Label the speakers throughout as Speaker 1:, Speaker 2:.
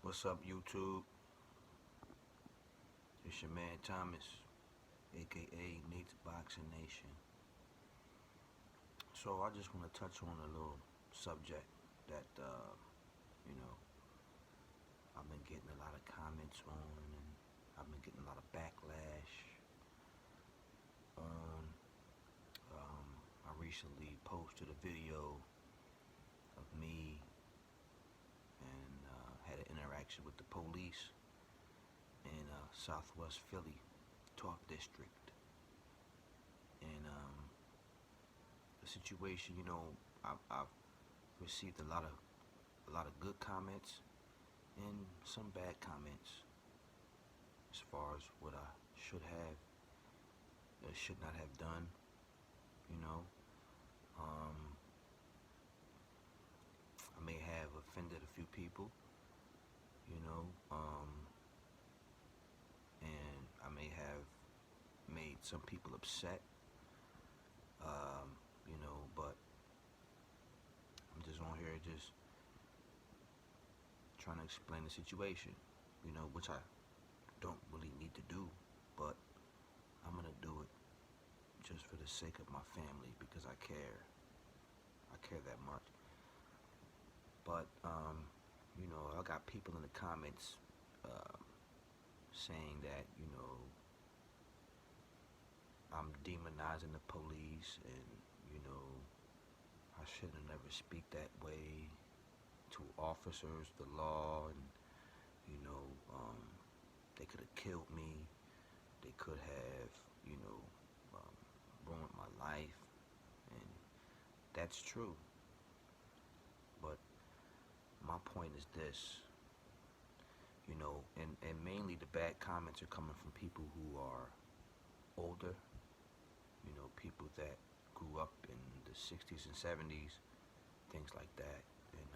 Speaker 1: What's up, YouTube? It's your man Thomas, aka Nate's Boxing Nation. So I just want to touch on a little subject that you know I've been getting a lot of comments on, and I've been getting a lot of backlash on. I recently posted a video of me and had an interaction with the police in Southwest Philly Talk District, and the situation, I've received a lot of good comments and some bad comments as far as what I should have or should not have done. I may have offended a few people, and I may have made some people upset, but I'm just on here just trying to explain the situation, which I don't really need to do, but I'm gonna do it just for the sake of my family because I care. I care that much. But I got people in the comments saying that I'm demonizing the police, and I shouldn't never speak that way to officers, the law, and they could have killed me. They could have ruined my life, and that's true. But my point is this, and mainly the bad comments are coming from people who are older, people that grew up in the 60s and 70s, things like that. And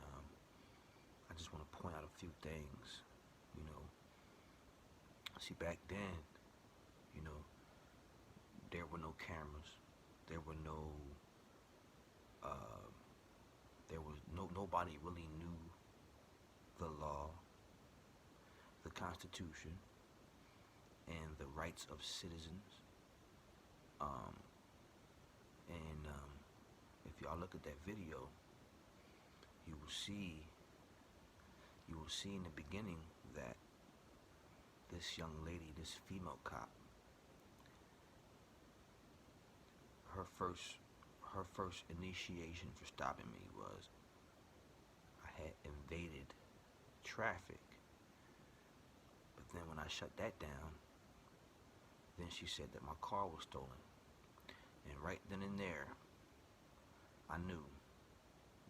Speaker 1: I just want to point out a few things. See, back then, there were no cameras. There were nobody really knew the law, the Constitution, and the rights of citizens. And if y'all look at that video, you will see in the beginning that this young lady, this female cop, her first initiation for stopping me was I had invaded traffic. But then when I shut that down, then she said that my car was stolen. And right then and there, I knew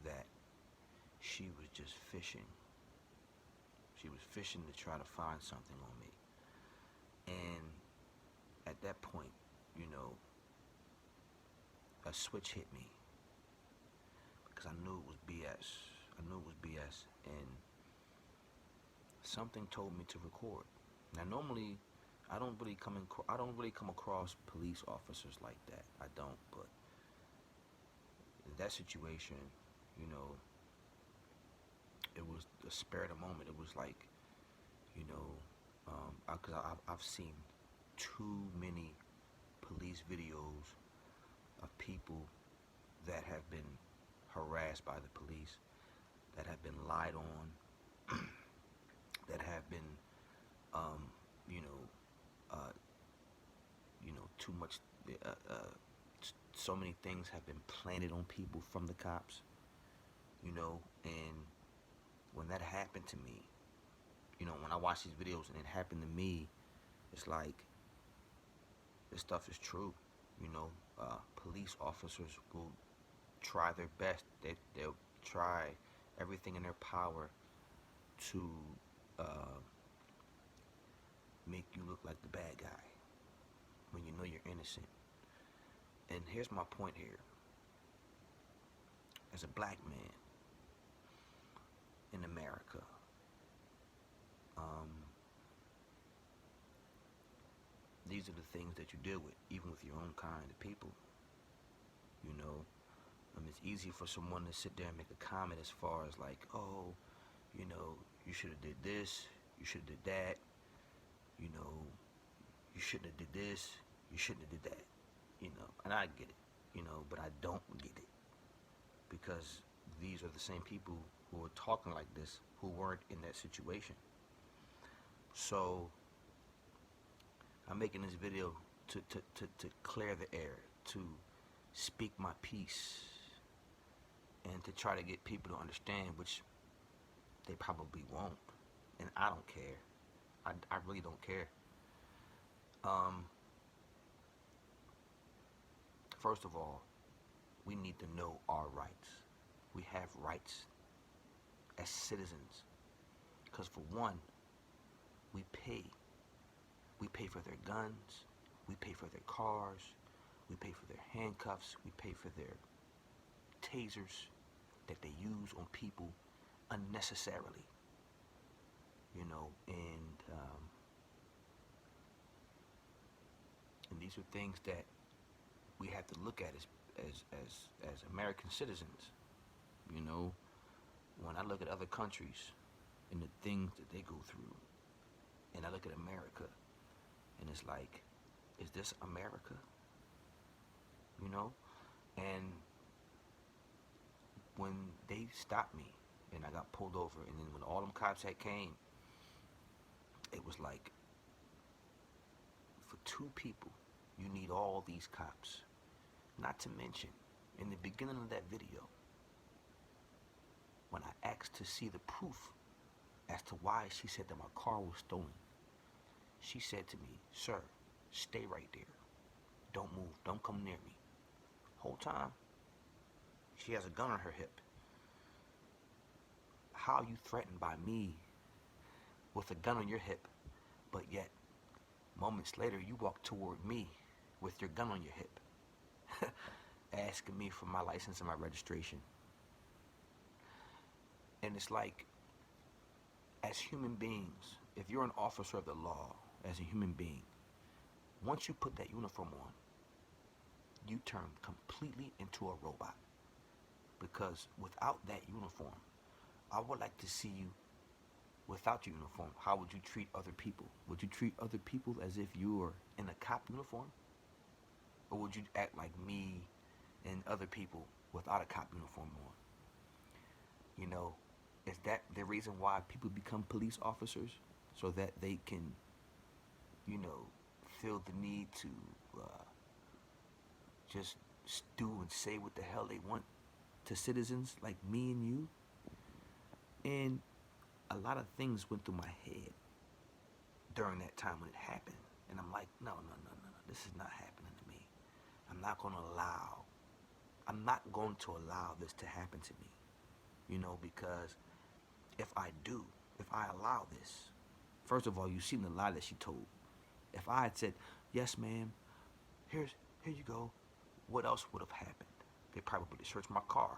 Speaker 1: that she was just fishing. She was fishing to try to find something on me. And at that point, a switch hit me, because I knew it was BS. And something told me to record. Now, normally, I don't really come across police officers like that. I don't. But in that situation, it was a spur of the moment. It was like, because I've seen too many police videos of people that have been harassed by the police, that have been lied on, that have been, too much. So many things have been planted on people from the cops, and when that happened to me, when I watch these videos and it happened to me, it's like, this stuff is true. Police officers will try their best. They'll try everything in their power to make you look like the bad guy when you know you're innocent. And here's my point here. As a black man in America, these are the things that you deal with, even with your own kind of people. It's easy for someone to sit there and make a comment as far as like, oh, you should have did this, you should have did that, you know, you shouldn't have did this, you shouldn't have did that, you know, and I get it, you know, but I don't get it, because these are the same people who are talking like this who weren't in that situation. So I'm making this video to clear the air, to speak my piece, and to try to get people to understand, which they probably won't, and I don't care. I really don't care. First of all, we need to know our rights. We have rights as citizens, because for one, we pay. We pay for their guns, we pay for their cars, we pay for their handcuffs, we pay for their tasers that they use on people unnecessarily, you know, and these are things that we have to look at as American citizens. You know, when I look at other countries and the things that they go through, and I look at America, and it's like, is this America? You know? And when they stopped me and I got pulled over, and then when all them cops had came, it was like, for two people, you need all these cops. Not to mention, in the beginning of that video, when I asked to see the proof as to why she said that my car was stolen, she said to me, "Sir, stay right there. Don't move. Don't come near me." Whole time, she has a gun on her hip. How are you threatened by me with a gun on your hip, but yet moments later you walk toward me with your gun on your hip, asking me for my license and my registration? And it's like, as human beings, if you're an officer of the law, as a human being, once you put that uniform on, you turn completely into a robot. Because without that uniform, I would like to see you without your uniform. How would you treat other people? Would you treat other people as if you were in a cop uniform? Or would you act like me and other people without a cop uniform on? You know, is that the reason why people become police officers? So that they can, you know, feel the need to just do and say what the hell they want to citizens like me and you? And a lot of things went through my head during that time when it happened. And I'm like, no, this is not happening to me. I'm not going to allow this to happen to me. You know, because if I allow this, first of all, you seen the lie that she told. If I had said, "Yes, ma'am, here you go," what else would have happened? They probably would have searched my car.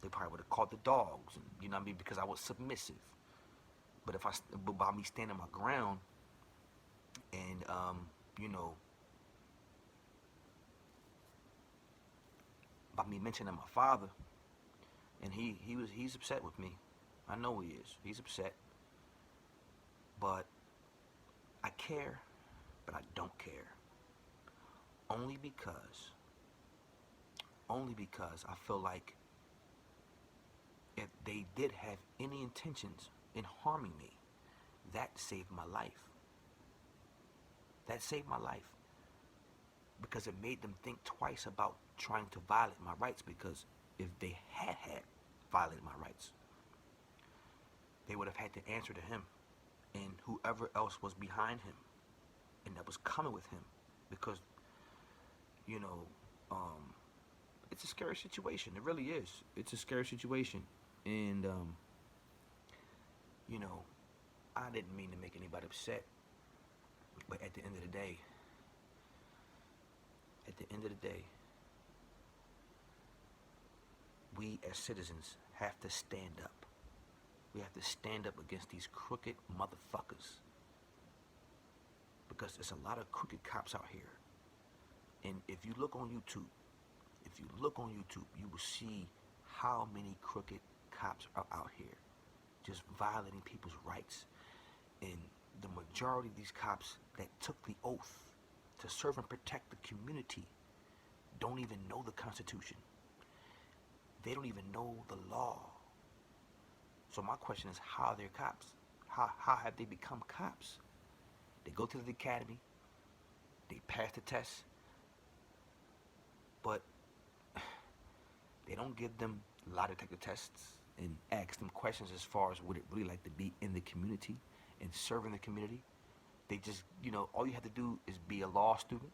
Speaker 1: They probably would have called the dogs, and, you know what I mean, because I was submissive. But by me standing my ground, and you know, by me mentioning my father, and he's upset with me. I know he is. He's upset. But I care, but I don't care. Only because I feel like if they did have any intentions in harming me, that saved my life. That saved my life. Because it made them think twice about trying to violate my rights, because if they had violated my rights, they would have had to answer to him and whoever else was behind him and that was coming with him. Because, you know, it's a scary situation. It really is. It's a scary situation. And, you know, I didn't mean to make anybody upset. But at the end of the day, we as citizens have to stand up. We have to stand up against these crooked motherfuckers. Because there's a lot of crooked cops out here. And if you look on YouTube, you will see how many crooked cops are out here just violating people's rights. And the majority of these cops that took the oath to serve and protect the community don't even know the Constitution. They don't even know the law. So my question is, how are they cops? How have they become cops? They go to the academy, they pass the test, but they don't give them lie detector tests and ask them questions as far as what it really like to be in the community and serving the community. They just, all you have to do is be a law student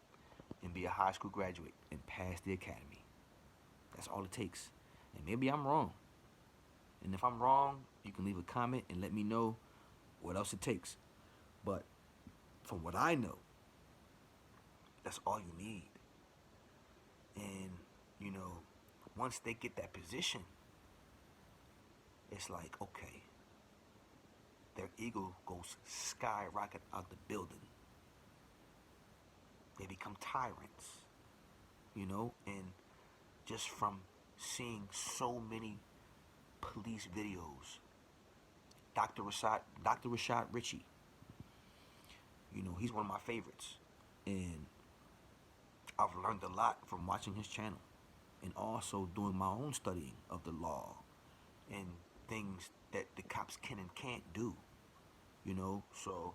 Speaker 1: and be a high school graduate and pass the academy. That's all it takes. And maybe I'm wrong. And if I'm wrong, you can leave a comment and let me know what else it takes. But from what I know, that's all you need. And, once they get that position, it's like, okay, their ego goes skyrocket out the building. They become tyrants, and just from seeing so many police videos, Dr. Rashad Ritchie, he's one of my favorites, and I've learned a lot from watching his channel and also doing my own studying of the law and things that the cops can and can't do, so,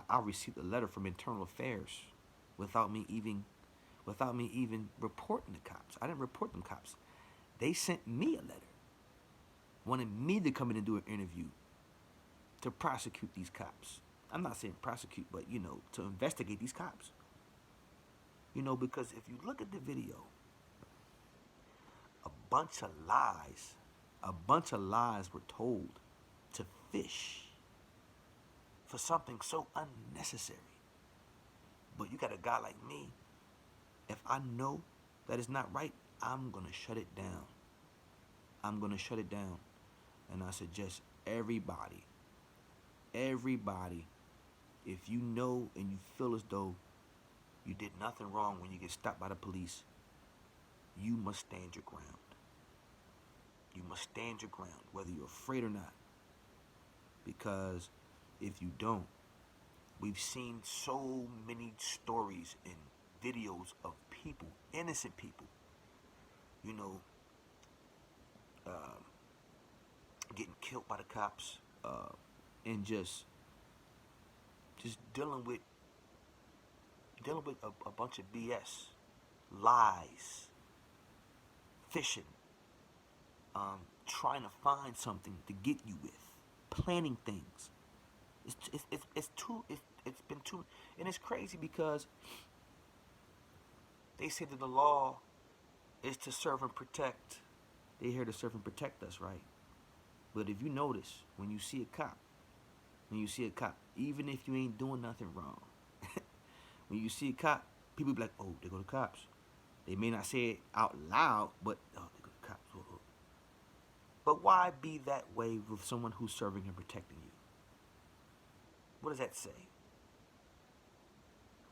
Speaker 1: I received a letter from Internal Affairs without me even reporting the cops. I didn't report them cops. They sent me a letter, wanted me to come in and do an interview to prosecute these cops. I'm not saying prosecute, but to investigate these cops. Because if you look at the video, a bunch of lies were told to fish for something so unnecessary. But you got a guy like me, if I know that it's not right, I'm going to shut it down. And I suggest everybody, if you know and you feel as though you did nothing wrong when you get stopped by the police, you must stand your ground. You must stand your ground, whether you're afraid or not. Because if you don't, we've seen so many stories and videos of people, innocent people, getting killed by the cops, and just dealing with a bunch of BS, lies, fishing, trying to find something to get you with, planning things. It's been too, and it's crazy because they say that the law is to serve and protect. They're here to serve and protect us, right? But if you notice, when you see a cop, even if you ain't doing nothing wrong, when you see a cop, people be like, oh, they go to cops. They may not say it out loud, but, oh, they go to cops. Oh. But why be that way with someone who's serving and protecting you? What does that say?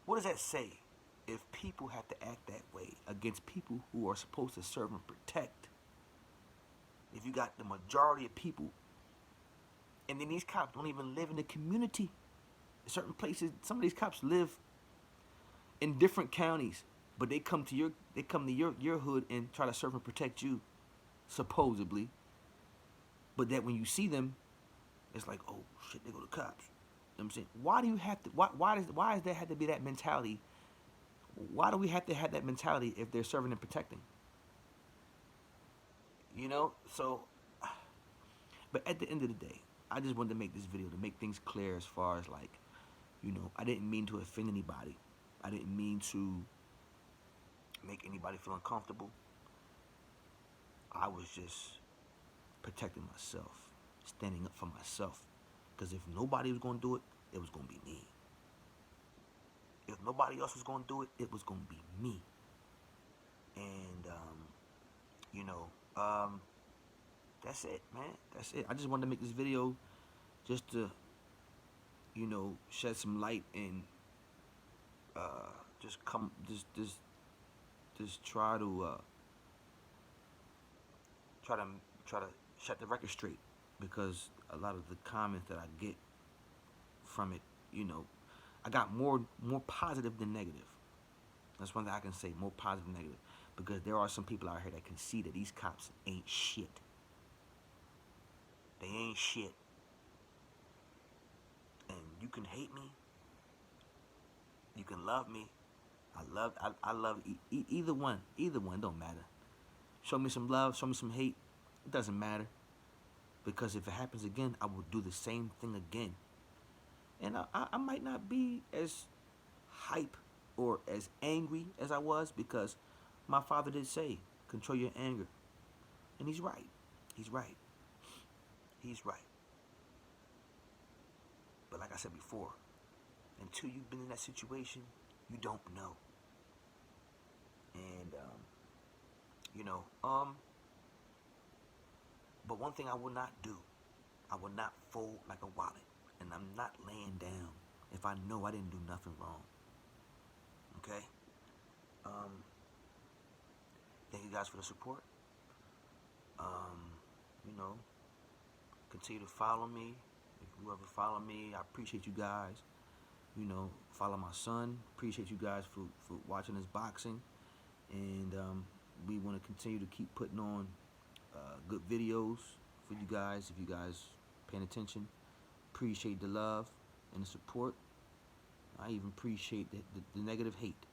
Speaker 1: What does that say if people have to act that way against people who are supposed to serve and protect? If you got the majority of people, and then these cops don't even live in the community. Certain places, some of these cops live in different counties, but they come to your hood and try to serve and protect you, supposedly. But that when you see them, it's like, oh shit, they go to cops. You know what I'm saying? Why do you have to? Why does there have to be that mentality? Why do we have to have that mentality if they're serving and protecting? So, but at the end of the day, I just wanted to make this video to make things clear as far as like, I didn't mean to offend anybody. I didn't mean to make anybody feel uncomfortable. I was just protecting myself, standing up for myself. Because if nobody was going to do it, it was going to be me. If nobody else was going to do it, it was going to be me. And, that's it, man. That's it. I just wanted to make this video just to, shed some light and just just try to try to try to shut the record straight, because a lot of the comments that I get from it, you know, I got more positive than negative. That's one thing I can say, more positive than negative, because there are some people out here that can see that these cops ain't shit. They ain't shit. And you can hate me, you can love me. I love either one. Either one don't matter. Show me some love, show me some hate. It doesn't matter, because if it happens again, I will do the same thing again. And I might not be as hype or as angry as I was, because my father did say, control your anger. And he's right. He's right. He's right. But like I said before, until you've been in that situation, you don't know. And, you know, but one thing I will not do, I will not fold like a wallet. And I'm not laying down if I know I didn't do nothing wrong. Okay? Thank you guys for the support. You know, continue to follow me. If you ever follow me, I appreciate you guys. You know, follow my son. Appreciate you guys for watching this boxing. And we want to continue to keep putting on good videos for you guys. If you guys paying attention, appreciate the love and the support. I even appreciate the negative hate.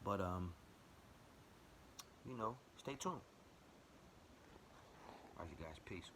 Speaker 1: But you know, stay tuned. All right, you guys, peace.